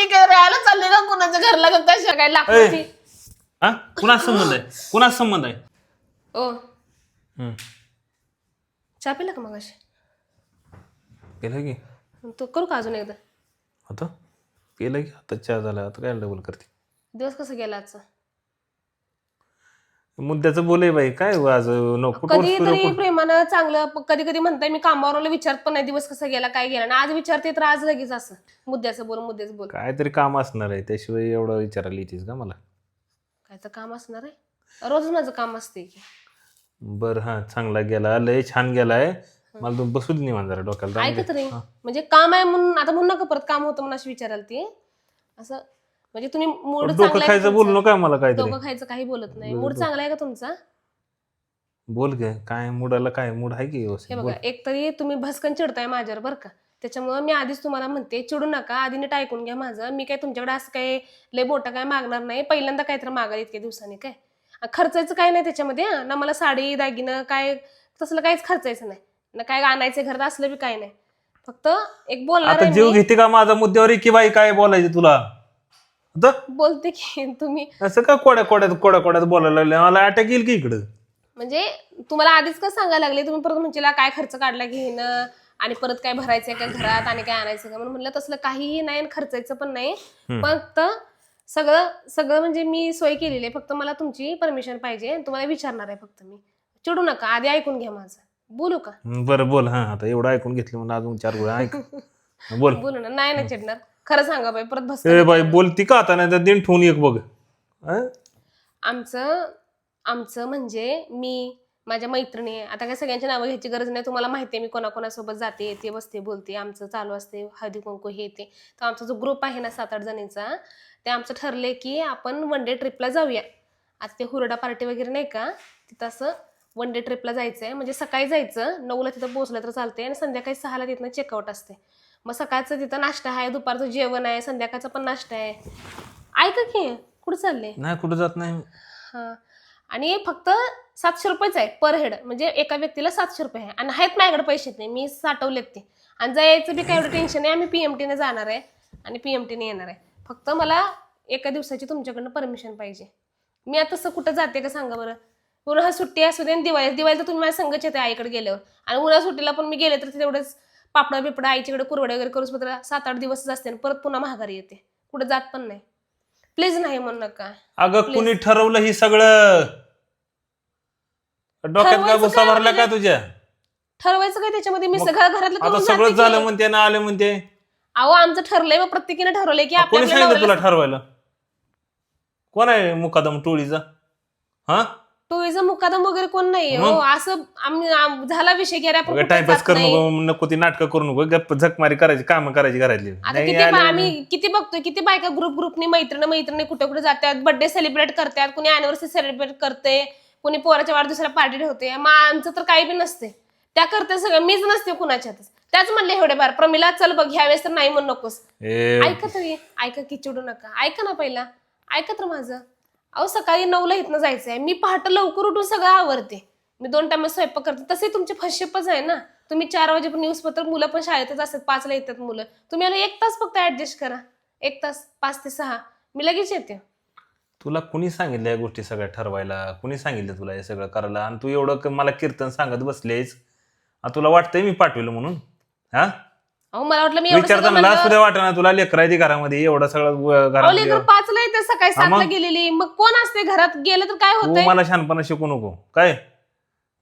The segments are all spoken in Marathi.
मी काय राहायला चालले का कुणाच्या घरला का कशा काय लागते हा कुणाच संबंध आहे कुणाच संबंध आहे ओ हम्म. चहा पिला का मग अशी केलं की तू करू का अजून एकदा आता केलं की आता चहा झाला आता काय डबल करते दिवस कसा गेला आजचा मुद्द्याचं बोले बाई काय आज नको कधी तरी प्रेमानं चांगलं कधी कधी म्हणताय मी कामावर विचारत पण नाही दिवस कसा गेला काय गेला आणि आज विचारते तर आज लगेच असं मुद्द्याचं बोल काहीतरी काम असणार आहे त्याशिवाय एवढं विचारायला येतेस का मला कायचं काम असणार आहे रोज माझं काम असते की बर हा चांगला गेला लय छान गेलाय मला तू बसू दे निवांत जरा डोक्याला ऐकत नाही म्हणजे काम आहे म्हणून आता म्हणू नका परत काम होतं म्हणून असं विचाराल ती असं म्हणजे तुम्ही मूड डोकं खायचं बोल नका मला काहीतरी डोकं खायचं काही बोलत नाही मूड चांगला आहे का तुमचा बोल गे काय मूडाला काय मूड आहे की हे व्यवस्थित बघा एक तरी तुम्ही भस्कन चिडताय माझ्यावर बरं का त्याच्यामुळे मी आधीच तुम्हाला म्हणते चिडू नका आधी नीट ऐकून घ्या माझं मी काय तुमच्याकडे असं काय लय मोठं काय मागणार नाही पहिल्यांदा काहीतरी मागाल इतक्या दिवसांनी काय खर्चायचं काय नाही त्याच्यामध्ये ना मला साडी दागिनं काय तसलं काहीच खर्चायचं नाही ना काय आणायचं घरात असलं बी काय नाही फक्त एक बोलणार आता जीव घेते का माझा मुद्द्यावर की बाई काय बोलायचं तुला बोलते की तुम्ही असं का कोड्यात बोलायला लागले मला अटॅक येईल की इकडं म्हणजे तुम्हाला आधीच का सांगायला लागले तुम्ही परत म्हणजे काय खर्च काढला घेणं आणि परत काय भरायचंय का घरात आणि काय आणायचं का म्हणून म्हणलं तसलं काहीही नाही आणि खर्चायचं पण नाही फक्त सगळं म्हणजे मी सोय केलेली आहे फक्त मला तुमची परमिशन पाहिजे तुम्हाला विचारणार आहे फक्त मी चिडू नका आधी ऐकून घ्या माझं बोलू का बरं बोल हा आता एवढं ऐकून घेतलं म्हणून अजून 4 गोळ्या ऐक बोल बोलू ना नाही ना चिडणार खरं सांगा बाई परत बस ए बाई बोलती का आता नाही तर दिन ठेवून एक बघ आमचं म्हणजे मी माझ्या मैत्रिणी आता काय सगळ्यांची नावं घ्यायची गरज नाही तुम्हाला माहिती आहे मी कोणाकोणासोबत जाते येते बसते बोलते आमचं चालू असते हळदी कुंकू हे ते तर आमचा जो ग्रुप आहे ना 7-8 जणींचा ते आमचं ठरलंय की आपण 1 डे ट्रिपला जाऊया आता ते हुरडा पार्टी वगैरे नाही का तिथं असं 1 डे ट्रिपला जायचंय म्हणजे सकाळी जायचं 9ला तिथं पोहोचलं तर चालतंय आणि संध्याकाळी 6ला तिथनं चेकआउट असते मग सकाळचं तिथं नाश्ता आहे दुपारचं जेवण आहे संध्याकाळचं पण नाश्ता आहे ऐका की कुठं चाललंय नाही कुठं जात नाही हा आणि फक्त 700 रुपयेच आहे पर हेड म्हणजे एका व्यक्तीला 700 रुपये आहे आणि आहेत माझ्याकडे पैसे नाही मी साठवलेत ते आणि जायचं बी काय एवढं टेन्शन आहे आम्ही PMT जाणार आहे आणि PMT येणार आहे फक्त मला एका दिवसाची तुमच्याकडनं परमिशन पाहिजे मी आता तसं कुठं जाते का सांगा बरं पुन्हा सुट्टी असू दे दिवाळी तर तुम्ही माझ्या संघच येते आईकडे गेल्यावर आणि उन्हा सुट्टीला पण मी गेले तर तेवढंच पापडा बिपडा आईच्याकडे कुरवड्या वगैरे करूच तर 7-8 दिवसच असते आणि परत पुन्हा महागारी येते कुठं जात पण नाही प्लीज नाही म्हणू नका अगं कुणी ठरवलं ही सगळं डोक्यात काय भुसा भरला का तुझ्या ठरवायचं काय त्याच्यामध्ये मी सगळं घरातलं आता करून सगळं जाते झालं की. म्हणते ना आले म्हणते अहो आमचं ठरलंय मग प्रत्येकीने ठरवलंय की कोणी सांगितलं तुला आपल्या ठरवायला कोण आहे मुकादम टोळीचा हा टोळीचा मुकादम वगैरे कोण नाही हो असं झाला विषय गेला आपण कुठं टाइमपास जात करू नाही. नको ती नाटकं करू नको गप्प झकमारी करायची काम करायची घरातली आता किती आम्ही किती बघतोय किती बायका ग्रुपनी मैत्रिणी कुठे कुठे जातात बर्थडे सेलिब्रेट करतात कुणी अॅनिव्हर्सरी सेलिब्रेट करते कुणी पोराच्या वाढदिवसाला पार्टी ठेवते मग आमचं तर काही बी नसते त्या करते सगळं मीच नसते कुणाच्यातच त्याच म्हणले एवढे बार प्रमिला चल बघ ह्यावेळेस तर नाही म्हणू नकोस ऐका तरी ऐका की चिडू नका ऐका ना पहिला ऐका तर माझं अहो सकाळी 9ला इथनं जायचंय मी पहाटे लवकर उठून सगळं आवरते मी 2 टाइम स्वयंपाक करते तसे तुमचे फशेपच आहे ना तुम्ही 4 वाजेपर्यंत न्यूजपेपर मुलं पण शाळेतच असतात 5ला येतात मुलं तुम्ही याला 1 तास फक्त ऍडजस्ट करा 1 तास 5 ते 6 मी लगेच येते तुला कुणी सांगितलं या गोष्टी सगळ्या ठरवायला कुणी सांगितलं तुला हे सगळं करायला आणि तू एवढं मला कीर्तन सांगत बसलेस तुला वाटतंय मी पाठवलं म्हणून हा अहो मला वाटलं मी विचारताना लाज सुद्धा वाटणार तुला लेकरायची घरामध्ये एवढं सगळं घरात 5ला येते सकाळी 7ला गेलेली मग कोण असते घरात गेलं तर काय होतंय मला शहाणपणा शिकू नको काय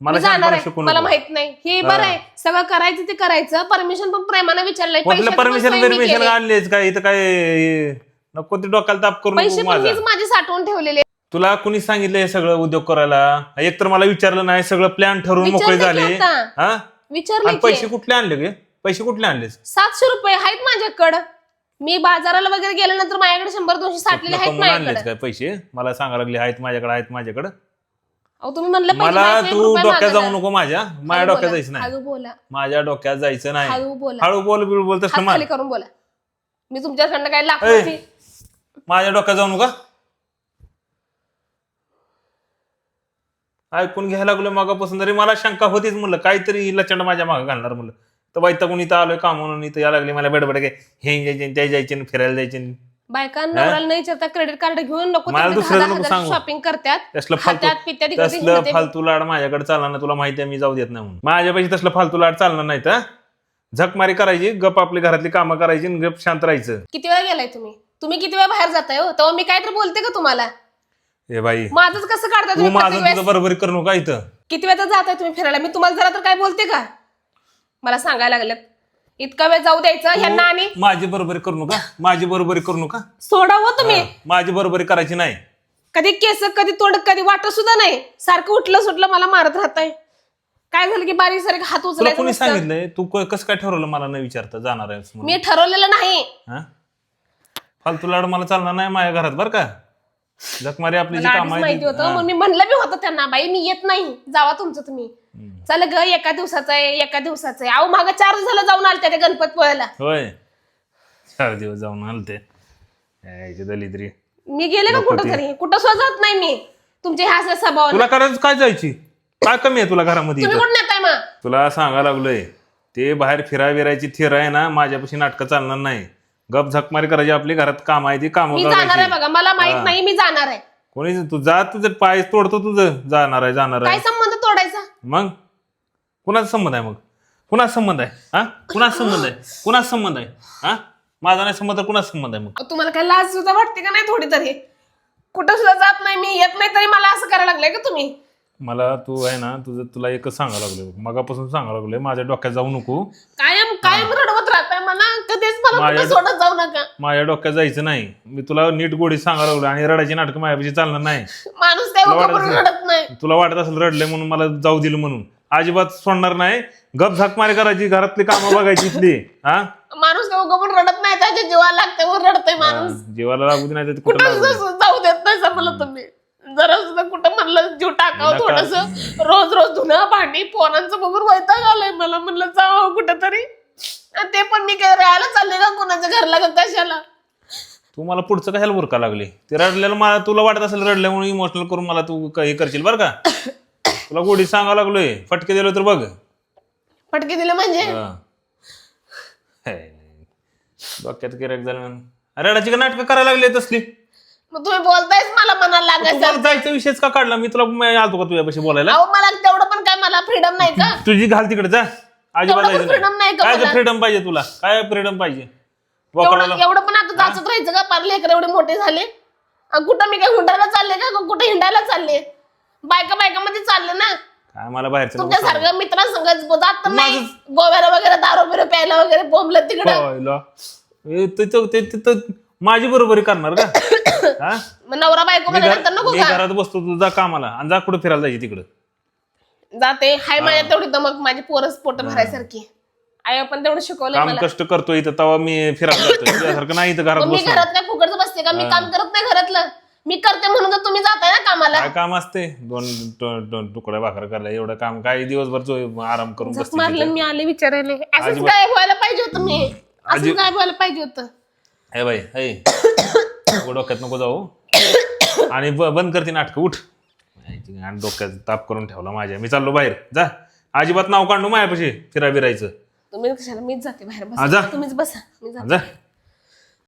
मला जाणार शहाणपणा आहे शिकू मला नको माहित नाही हे बरं आहे सगळं करायचं ते करायचं परमिशन पण प्रेमानं विचारलंय कुठलं परमिशन आणलेच काय इथं काय नको ते डोक्याला ताप करू पैसे नको पण माझा मीच माझे साठवून ठेवलेले तुला कुणी सांगितलं हे सगळं उद्योग करायला एक तर मला विचारलं नाही सगळं प्लॅन ठरवून मोकळे झाले हा विचारले पैसे कुठले आणले गे पैसे कुठले आणलेस 700 रुपये आहेत माझ्याकडं मी बाजाराला वगैरे गेल्यानंतर माझ्याकडे 100-200 साठलेले आहेत आणलेच माझ्याकडे काय पैसे मला सांगायला लागले आहेत माझ्याकडे अहो तुम्ही म्हणलं मला तू डोक्यात जाऊ नको माझ्या डोक्यात जायचं नाही हळू बोला माझ्या डोक्यात जायचं नाही हळू बोला हळू बोल तसं खाली करून बोला मी तुमच्याकडनं काय लागतो माझ्या डोक्यात जाऊ नका ऐकून घ्यायला लागलो मागापासून तरी मला शंका होतीच म्हणलं काहीतरी लचंड माझ्या मागं घालणार म्हणलं तर बाई तर कोणी इथं आलोय का म्हणून इथं यायला लागले मला बेडबड हे जायचे त्या जायचे फिरायला जायचे बायका नवऱ्याला नाही विचारता क्रेडिट कार्ड घेऊन नको मला दुसऱ्याचं नको सांगू. शॉपिंग करतात तसलं खात्यात पित्यात इकडे तसलं हिंडते. फालतू लाड माझ्याकडे चालणार नाही, तुला माहिती आहे मी जाऊ देत नाही म्हणून. माझ्यापाशी तसलं फालतू लाड चालणार नाही तर झकमारी करायची, गप आपली घरातली कामं करायची आणि गप शांत राहायचं. किती वेळा गेलाय तुम्ही किती वेळा बाहेर जाताय हो तेव्हा मी काय तर बोलते का तुम्हाला? ए बाई माझंच कसं काढता तू तुम्ही माझं प्रत्येक वेळेस? तुझं बरोबरी करू नका इथं. किती वेळा जाताय तुम्ही फिरायला? मी तुम्हाला जरा तर काय बोलते का? मला सांगायला लागलेत इतका वेळ जाऊ द्यायचं ह्यांना आणि माझी बरोबरी करू नका, माझी बरोबरी करू नका. सोडा हो तुम्ही. माझी बरोबरी करायची नाही. कधी केस कधी तोंड कधी वाटत सुद्धा नाही, सारखं उठलं सुटलं मला मारत राहताय. काय झालं की बारीक सारखं हात तुला उचलायचं कोणी नसतं. सांगितलंय तू कसं काय ठरवलं मला न विचारता जाणार आहेस म्हणून? मी ठरवलेलं नाही. हा? फालतू लाड मला चालणार नाही माझ्या घरात बरं का. झकमारी आपली जी मला काम आधीच माहिती होतं आहे म्हणून मी म्हणलं बी होतं त्यांना बाई मी येत नाही, जावा तुमचं तुम्ही. चला ग एका दिवसाचं आहे एका दिवसाचं आहे. अहो मागं 4 दिवस झालं जाऊन आलते ते गणपत पोळ्याला. होय 4 दिवस जाऊन आलते दलिद्री. मी गेले का कुठं तरी? कुठं सुद्धा जात नाही मी तुमच्या ह्या असल्या स्वभावाला. तुला करायचं काय जायची? काय कमी आहे तुला घरामध्ये तुम्ही इथं? कुठं नेताय मग? तुला सांगायला लागलोय ते बाहेर फिरायची थिर आहे ना, माझ्यापाशी नाटकं चालणार नाही. गप झकमारी करायची, आपली घरात काम आहे ती काम मी जाणार आहे बघा, मला माहित नाही मी जाणार आहे. कोणी तू जा, तुझं पाय तोडतो तुझं. जाणार आहे काय संबंध तोडायचा? मग कुणाचा संबंध आहे? मग कुणाचा संबंध आहे? हा कुणाचा संबंध आहे? कुणाचा संबंध आहे? हा माझा नाही संबंध, कुणाचा संबंध आहे? मग तुम्हाला काय लाज सुद्धा वाटते का नाही थोडी तरी? कुठं सुद्धा जात नाही मी, येत नाही तरी मला असं करायला लागलंय का तुम्ही? मला तू आहे ना तुला एकच सांगायला लागलोय, मगापासून सांगायला लागलोय माझ्या डोक्यात जाऊ नको. कायम रडवत राहताय मला, कधीच मला कुठं सोडत जाऊ नका. माझ्या डोक्यात जायचं नाही. मी तुला नीट गोडी सांगायला लागलो आणि रडायची नाटकं माझ्यापाशी चालणार नाही. माणूस काय उगाच रडत नाही. तुला वाटत असेल रडले म्हणून मला जाऊ दिलं म्हणून, अजिबात सोडणार नाही. गप झकमारी करायची, घरातली कामं बघायची इथली. हा माणूस काय उगाच रडत नाही, त्याच्या जीवाला लागते वर रडतय माणूस. जीवाला लागू दे, नाही तर कुठं कुठं लागू दे. जाऊ देत नाही मला तुम्ही. जरा सुद्धा कुठं म्हणलं जीव टाकावं थोडस. रोज धुणं भांडी पोरांचं बघून वैताग आलाय मला. म्हणलं जावं कुठं तरी, ते पण मी काय राहायला चालले का कोणाच्या घरला का कशाला? तू मला पुढचं कशाला बुरका लागली? ते रडलेलं मला तुला वाटत असेल रडल्या म्हणून इमोशनल करून मला तू हे करशील बरं का. तुला गोडी सांगावं लागलोय, फटके दिलो तर बघ. फटके दिले म्हणजे? डोक्यात गिराक झालं. रडाची का नाटकं करायला लागली तसली? मग तुम्ही बोलतायच मला मनाला लागायचं. जायचा विषयच का काढला? मी तुला आलतो का तुझ्यापाशी बोलायला? अहो मला तेवढं पण काय मला फ्रीडम नाही का? तुझी घाल तिकडे जा. अजिबात तेवढं पण जायचं freedom नाही का काय मला? फ्रीडम पाहिजे तुला? काय फ्रीडम पाहिजे? बोकडाला एवढं पण आता जाचत राहायचं का? पार लेकर एवढे मोठे झाले. कुठं मी काय हुंडायला चालले का? कुठे हिंडायला चालले? बायकामध्ये चालले ना. काय मला बाहेरचं नको तुमच्यासारखं मित्रांसंग जात तर नाही. माझं- गोव्याला वगैरे दारू बिरू प्यायला वगैरे बोंबलं तिकडं. पाहायला. तिथं माझी बरोबरी करणार का? हा? मग नवरा बायको म्हणल्यानंतर नको मी का? घरात बसतो, तू जा कामाला आणि जा कुठं फिरायला जायची तिकडं. जाते हाय माझ्या तेवढी दमक, माझी पोरच पोट भरायसारखी. आई पण तेवढं शिकवलंय काम मला. कष्ट करतो इथं तेव्हा मी फिरायला जातो. तुझ्यासारखं नाही इथं घरात मग मी बसतो. घरात काय फुकटच बसते का? मी काम करत नाही घरातलं. मी करते म्हणून तर तुम्ही जाताय ना कामाला. काय काम असते? दोन तुकड्या भाकर करायला एवढं काम काय? दिवसभर आराम करून झक बसते मारलं तिथं. मी आले विचारायला. असंच काय व्हायला पाहिजे होतं मी. असंच काय व्हायला पाहिजे होतं. ए बाई ऐ डोक्यात नको जाऊ आणि बंद करते नाटकं. उठ. आणि डोक्यात ताप करून ठेवला माझ्या. मी चाललो बाहेर. जा. अजिबात नाव काढू माझ्यापाशी फिरायचं. तुम्ही कशाला? मीच जाते बाहेर जा. बसा. तुम्हीच बसा, मी जाते. जा.